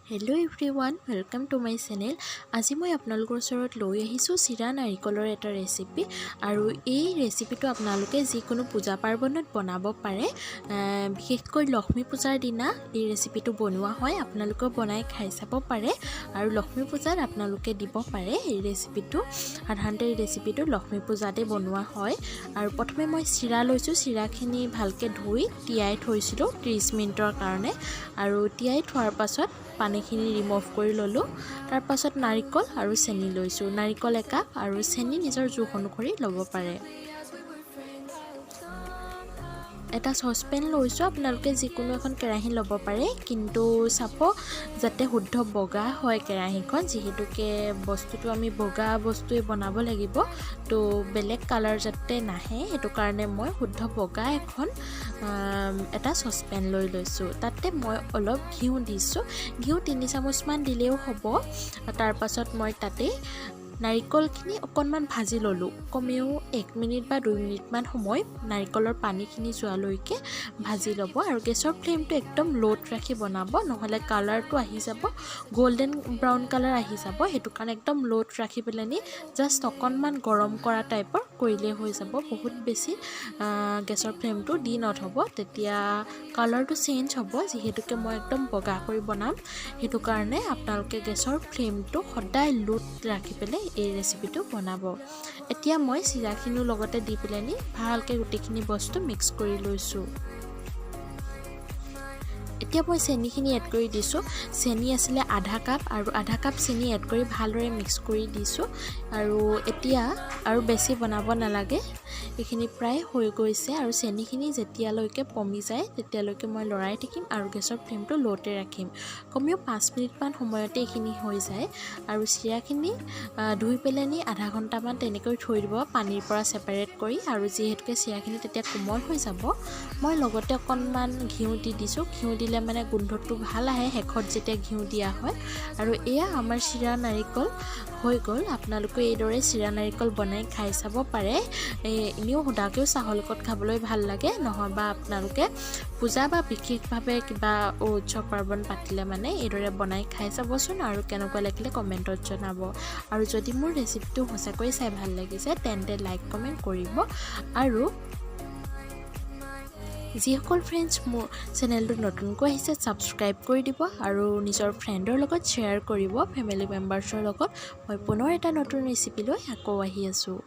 Hello' everyone, welcome to my channel. আজি মই আপোনালোকৰ ওচৰত লৈ আহিছোঁ চিৰা নাৰিকলৰ এটা ৰেচিপি। আৰু এই ৰেচিপিটো আপোনালোকে যিকোনো পূজা পাৰ্বণত বনাব পাৰে। বিশেষকৈ লক্ষ্মী পূজাৰ দিনা এই ৰেচিপিটো বনোৱা হয়। আপোনালোকেও বনাই খাই চাব পাৰে আৰু লক্ষ্মী পূজাত আপোনালোকে দিব পাৰে এই ৰেচিপিটো। সাধাৰণতে এই ৰেচিপিটো লক্ষ্মী পূজাতে বনোৱা হয়। আৰু প্ৰথমে মই চিৰা লৈছোঁ। চিৰাখিনি ভালকৈ ধুই তিয়াই থৈছিলোঁ 30 মিনিটৰ কাৰণে। আৰু তিয়াই থোৱাৰ পাছত পানীখিনি ৰিমুভ কৰি ল'লোঁ। তাৰ পাছত নাৰিকল আৰু চেনি লৈছোঁ। নাৰিকল একাপ আৰু চেনি নিজৰ জোখ অনুসৰি ল'ব পাৰে। এটা চচপেন লৈছোঁ। আপোনালোকে যিকোনো এখন কেৰাহী ল'ব পাৰে, কিন্তু চাব যাতে শুদ্ধ বগা হয় কেৰাহীখন, যিহেতুকে বস্তুটো আমি বগা বস্তুৱে বনাব লাগিব, তো বেলেগ কালাৰ যাতে নাহে, সেইটো কাৰণে মই শুদ্ধ বগা এটা চচপেন লৈ লৈছোঁ। তাতে মই অলপ ঘিউ দিছোঁ। ঘিউ 3 চামুচমান দিলেও হ'ব। তাৰ পাছত মই তাতে নাৰিকলখিনি অকণমান ভাজি ল'লোঁ। কমেও 1 মিনিট বা 2 মিনিটমান সময় নাৰিকলৰ পানীখিনি যোৱালৈকে ভাজি ল'ব। আৰু গেছৰ ফ্লেমটো একদম ল'ত ৰাখি বনাব, নহ'লে কালাৰটো আহি যাব, গল্ডেন ব্ৰাউন কালাৰ আহি যাব। সেইটো কাৰণে একদম ল'ত ৰাখি পেলাই জাষ্ট অকণমান গৰম কৰা টাইপৰ কৰিলে হৈ যাব। বহুত বেছি গেছৰ ফ্লেমটো দি নথ'ব, তেতিয়া কালাৰটো চেঞ্জ হ'ব। যিহেতুকে মই একদম বগা কৰি বনাম, সেইটো কাৰণে আপোনালোকে গেছৰ ফ্লেমটো সদায় ল'ত ৰাখি পেলাই এই ৰেচিপিটো বনাব। এতিয়া মই চিৰাখিনিও লগতে দি পেলাই ভালকৈ গোটেইখিনি বস্তু মিক্স কৰি লৈছোঁ। এতিয়া মই চেনিখিনি এড কৰি দিছোঁ। চেনি আছিলে আধা কাপ, আৰু আধা কাপ চেনি এড কৰি ভালদৰে মিক্স কৰি দিছোঁ। আৰু এতিয়া আৰু বেছি বনাব নালাগে, এইখিনি প্ৰায় হৈ গৈছে। আৰু চেনিখিনি যেতিয়ালৈকে কমি যায় তেতিয়ালৈকে মই লৰাই থাকিম আৰু গেছৰ ফ্লেমটো ল'তে ৰাখিম। কমেও 5 মিনিটমান সময়তে এইখিনি হৈ যায়। আৰু চিৰাখিনি ধুই পেলাই আধা ঘণ্টামান তেনেকৈ থৈ দিব, পানীৰ পৰা ছেপাৰেট কৰি। আৰু যিহেতুকে চিৰাখিনি তেতিয়া কোমল হৈ যাব, মই লগতে অকণমান ঘিউ দি দিছোঁ। ঘিউ দিলে মানে গোন্ধটো ভাল আহে শেষত যেতিয়া ঘিউ দিয়া হয়। আৰু এয়া আমাৰ চিৰা নাৰিকল হৈ গ'ল। আপোনালোকে এইদৰে চিৰা নাৰিকল বনাই খাই চাব পাৰে। এনেও সুদাকৈও চাহৰ লগত খাবলৈ ভাল লাগে। নহ'বা আপোনালোকে পূজা বা বিশেষভাৱে কিবা উৎসৱ পাৰ্বণ পাতিলে মানে এইদৰে বনাই খাই চাবচোন, আৰু কেনেকুৱা লাগিলে কমেণ্টত জনাব। আৰু যদি মোৰ ৰেচিপিটো সঁচাকৈ চাই ভাল লাগিছে তেন্তে লাইক কমেণ্ট কৰিব। আৰু যিসকল ফ্ৰেণ্ডছ মোৰ চেনেলটো নতুনকৈ আহিছে ছাবস্ক্ৰাইব কৰি দিব, আৰু নিজৰ ফ্ৰেণ্ডৰ লগত শ্বেয়াৰ কৰিব, ফেমিলি মেম্বাৰ্ছৰ লগত। মই পুনৰ এটা নতুন ৰেচিপি লৈ আকৌ আহি আছোঁ।